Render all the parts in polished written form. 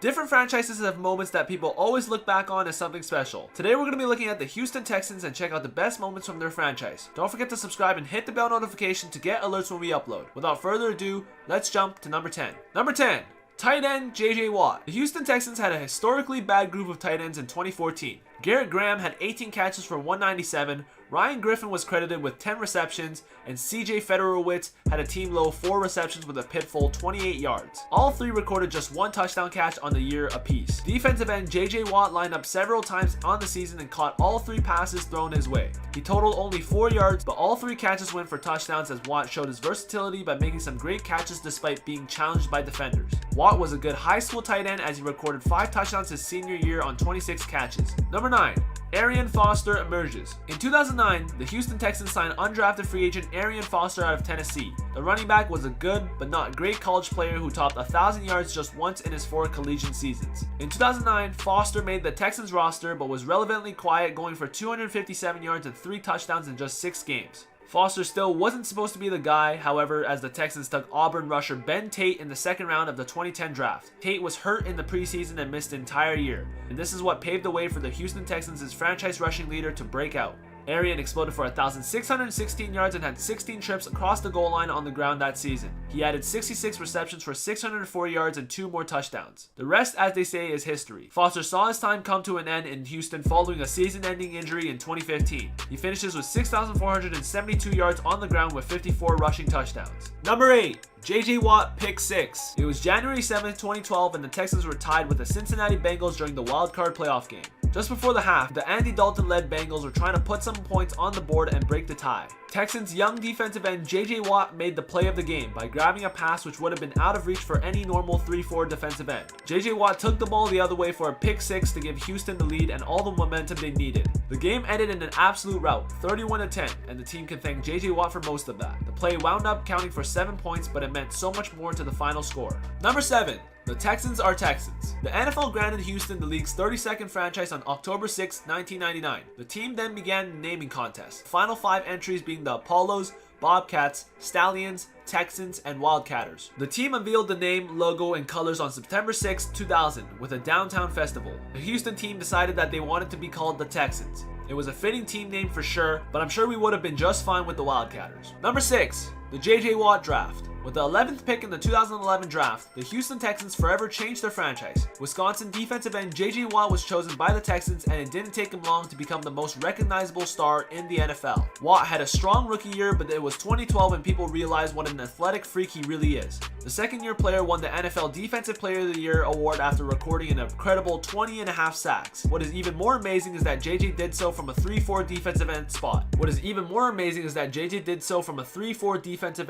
Different franchises have moments that people always look back on as something special. Today we're going to be looking at the Houston Texans and check out the best moments from their franchise. Don't forget to subscribe and hit the bell notification to get alerts when we upload. Without further ado, let's jump to number 10. Number 10. Tight end J.J. Watt. The Houston Texans had a historically bad group of tight ends in 2014. Garrett Graham had 18 catches for 197, Ryan Griffin was credited with 10 receptions, and C.J. Federowicz had a team low 4 receptions with a pitiful 28 yards. All three recorded just one touchdown catch on the year apiece. Defensive end J.J. Watt lined up several times on the season and caught all 3 passes thrown his way. He totaled only 4 yards, but all 3 catches went for touchdowns as Watt showed his versatility by making some great catches despite being challenged by defenders. Watt was a good high school tight end as he recorded 5 touchdowns his senior year on 26 catches. Number 9. Arian Foster emerges. In 2009, the Houston Texans signed undrafted free agent Arian Foster out of Tennessee. The running back was a good but not great college player who topped 1,000 yards just once in his 4 collegiate seasons. In 2009, Foster made the Texans roster but was relevantly quiet, going for 257 yards and 3 touchdowns in just 6 games. Foster still wasn't supposed to be the guy, however, as the Texans took Auburn rusher Ben Tate in the 2nd round of the 2010 draft. Tate was hurt in the preseason and missed the entire year, and this is what paved the way for the Houston Texans' franchise rushing leader to break out. Arian exploded for 1,616 yards and had 16 trips across the goal line on the ground that season. He added 66 receptions for 604 yards and 2 more touchdowns. The rest, as they say, is history. Foster saw his time come to an end in Houston following a season-ending injury in 2015. He finishes with 6,472 yards on the ground with 54 rushing touchdowns. Number 8. J.J. Watt pick 6. It was January 7, 2012, and the Texans were tied with the Cincinnati Bengals during the wildcard playoff game. Just before the half, the Andy Dalton-led Bengals were trying to put some points on the board and break the tie. Texans' young defensive end J.J. Watt made the play of the game by grabbing a pass which would have been out of reach for any normal 3-4 defensive end. J.J. Watt took the ball the other way for a pick 6 to give Houston the lead and all the momentum they needed. The game ended in an absolute rout, 31-10, and the team can thank J.J. Watt for most of that. The play wound up counting for 7 points, but it meant so much more to the final score. Number 7. The Texans are Texans. The NFL granted Houston the league's 32nd franchise on October 6, 1999. The team then began the naming contest, the final 5 entries being the Apollos, Bobcats, Stallions, Texans, and Wildcatters. The team unveiled the name, logo, and colors on September 6, 2000 with a downtown festival. The Houston team decided that they wanted to be called the Texans. It was a fitting team name for sure, but I'm sure we would have been just fine with the Wildcatters. Number 6. The J.J. Watt draft. With the 11th pick in the 2011 draft, the Houston Texans forever changed their franchise. Wisconsin defensive end J.J. Watt was chosen by the Texans, and it didn't take him long to become the most recognizable star in the NFL. Watt had a strong rookie year, but it was 2012 when people realized what an athletic freak he really is. The second-year player won the NFL Defensive Player of the Year award after recording an incredible 20.5 sacks. What is even more amazing is that JJ did so from a 3-4 defensive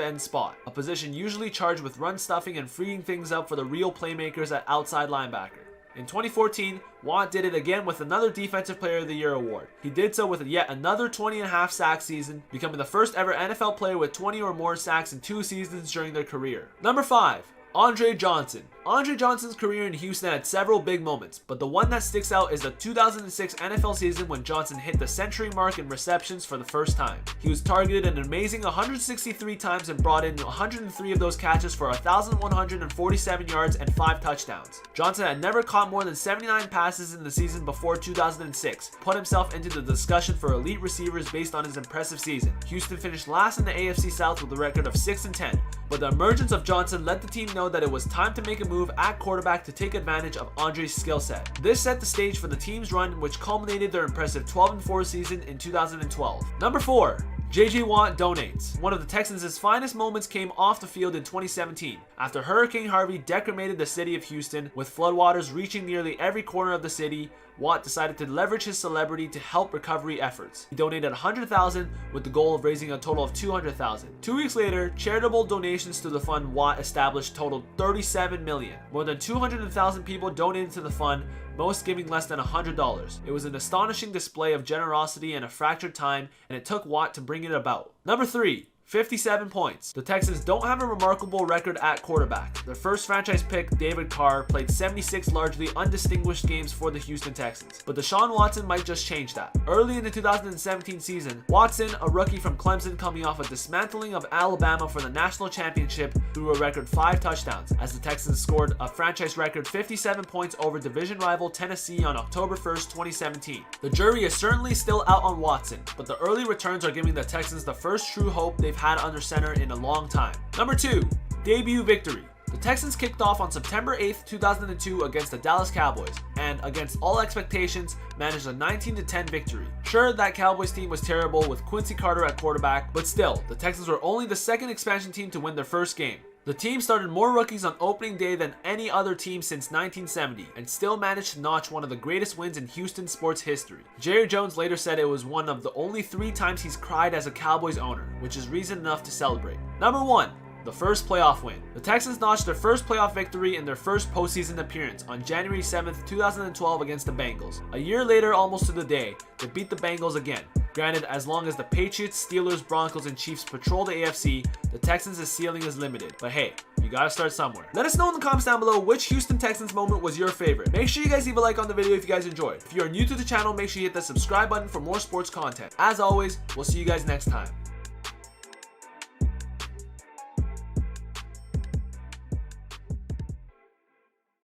end spot. A position usually charged with run stuffing and freeing things up for the real playmakers at outside linebacker. In 2014, Watt did it again with another Defensive Player of the Year award. He did so with yet another 20.5 sack season, becoming the first ever NFL player with 20 or more sacks in 2 seasons during their career. Number 5. Andre Johnson. Andre Johnson's career in Houston had several big moments, but the one that sticks out is the 2006 NFL season when Johnson hit the century mark in receptions for the first time. He was targeted an amazing 163 times and brought in 103 of those catches for 1,147 yards and 5 touchdowns. Johnson had never caught more than 79 passes in the season before 2006, put himself into the discussion for elite receivers based on his impressive season. Houston finished last in the AFC South with a record of 6-10, but the emergence of Johnson let the team know that it was time to make a move at quarterback to take advantage of Andre's skill set. This set the stage for the team's run, which culminated their impressive 12-4 season in 2012. Number 4. J.J. Watt donates. One of the Texans' finest moments came off the field in 2017, after Hurricane Harvey decimated the city of Houston, with floodwaters reaching nearly every corner of the city. Watt decided to leverage his celebrity to help recovery efforts. He donated $100,000 with the goal of raising a total of $200,000. 2 weeks later, charitable donations to the fund Watt established totaled $37 million. More than 200,000 people donated to the fund, most giving less than $100. It was an astonishing display of generosity in a fractured time, and it took Watt to bring it about. Number 3. 57 points. The Texans don't have a remarkable record at quarterback. Their first franchise pick, David Carr, played 76 largely undistinguished games for the Houston Texans, but Deshaun Watson might just change that. Early in the 2017 season, Watson, a rookie from Clemson coming off a dismantling of Alabama for the national championship, threw a record 5 touchdowns, as the Texans scored a franchise record 57 points over division rival Tennessee on October 1st, 2017. The jury is certainly still out on Watson, but the early returns are giving the Texans the first true hope they've had under center in a long time. Number 2, debut victory. The Texans kicked off on September 8th, 2002 against the Dallas Cowboys, and against all expectations, managed a 19-10 victory. Sure, that Cowboys team was terrible with Quincy Carter at quarterback, but still, the Texans were only the second expansion team to win their first game. The team started more rookies on opening day than any other team since 1970, and still managed to notch one of the greatest wins in Houston sports history. Jerry Jones later said it was one of the only 3 times he's cried as a Cowboys owner, which is reason enough to celebrate. Number 1, the first playoff win. The Texans notched their first playoff victory in their first postseason appearance on January 7th, 2012 against the Bengals. A year later, almost to the day, they beat the Bengals again. Granted, as long as the Patriots, Steelers, Broncos, and Chiefs patrol the AFC, the Texans' ceiling is limited. But hey, you gotta start somewhere. Let us know in the comments down below which Houston Texans moment was your favorite. Make sure you guys leave a like on the video if you guys enjoyed. If you are new to the channel, make sure you hit the subscribe button for more sports content. As always, we'll see you guys next time.